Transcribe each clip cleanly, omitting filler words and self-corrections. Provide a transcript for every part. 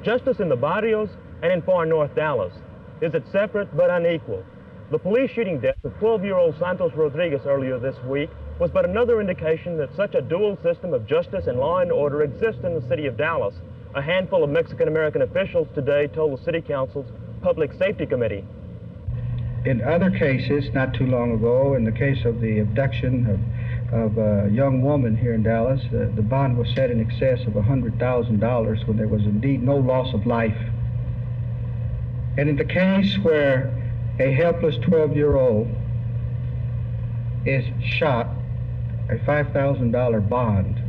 Justice in the barrios and in far north Dallas. Is it separate but unequal? The police shooting death of 12-year-old Santos Rodriguez earlier this week was but another indication that such a dual system of justice and law and order exists in the city of Dallas. A handful of Mexican-American officials today told the City Council's Public Safety Committee. In other cases, not too long ago, in the case of the abduction of a young woman here in Dallas, the bond was set in excess of $100,000 when there was indeed no loss of life. And in the case where a helpless 12-year-old is shot, a $5,000 bond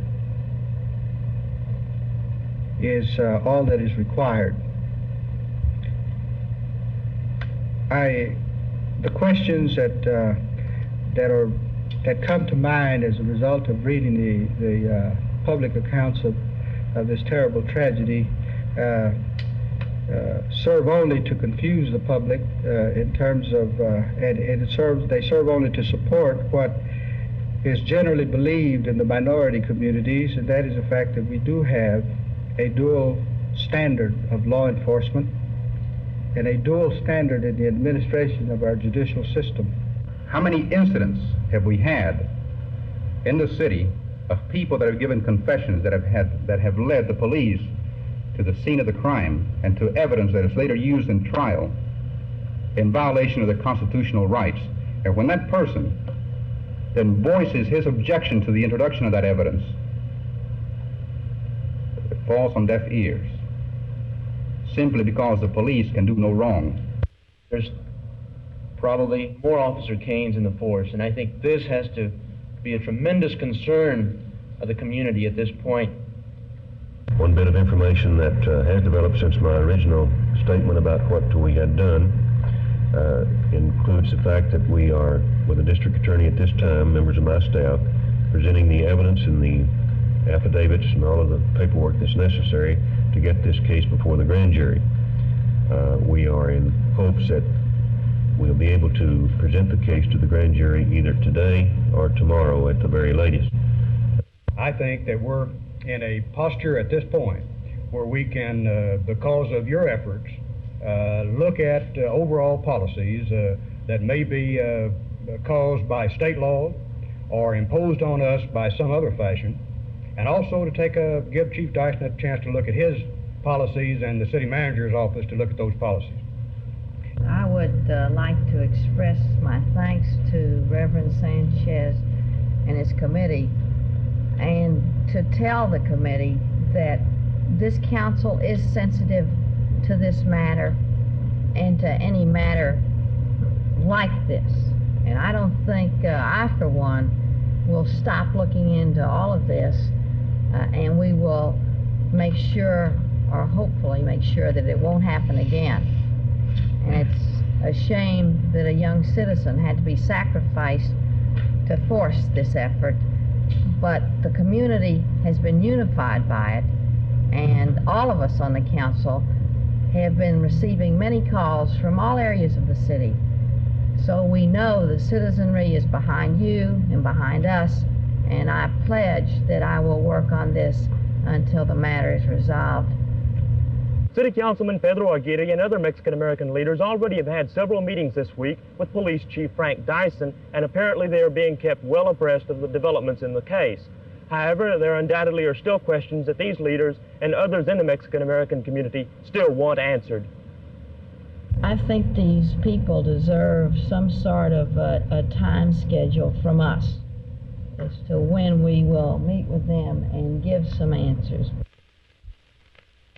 is all that is required. The questions that come to mind as a result of reading the public accounts of this terrible tragedy serve only to confuse the public in terms of, they serve only to support what is generally believed in the minority communities, and that is the fact that we do have a dual standard of law enforcement and a dual standard in the administration of our judicial system. How many incidents have we had in the city of people that have given confessions that have led the police to the scene of the crime and to evidence that is later used in trial in violation of their constitutional rights? And when that person then voices his objection to the introduction of that evidence, it falls on deaf ears, simply because the police can do no wrong. There's probably more Officer Canes in the force, and I think this has to be a tremendous concern of the community at this point. One bit of information that has developed since my original statement about what we had done includes the fact that we are, with the district attorney at this time, members of my staff, presenting the evidence and the affidavits and all of the paperwork that's necessary to get this case before the grand jury. We are in hopes that we'll be able to present the case to the grand jury either today or tomorrow at the very latest. I think that we're in a posture at this point where we can, because of your efforts, look at overall policies that may be caused by state law or imposed on us by some other fashion, and also to give Chief Dyson a chance to look at his policies and the city manager's office to look at those policies. I would like to express my thanks to Reverend Sanchez and his committee, and to tell the committee that this council is sensitive to this matter and to any matter like this. And I don't think I, for one, will stop looking into all of this, and we will make sure, or hopefully make sure, that it won't happen again. And it's a shame that a young citizen had to be sacrificed to force this effort, but the community has been unified by it, and all of us on the council have been receiving many calls from all areas of the city. So we know the citizenry is behind you and behind us, and I pledge that I will work on this until the matter is resolved. City Councilman Pedro Aguirre and other Mexican-American leaders already have had several meetings this week with Police Chief Frank Dyson, and apparently they are being kept well abreast of the developments in the case. However, there undoubtedly are still questions that these leaders and others in the Mexican-American community still want answered. I think these people deserve some sort of a time schedule from us as to when we will meet with them and give some answers.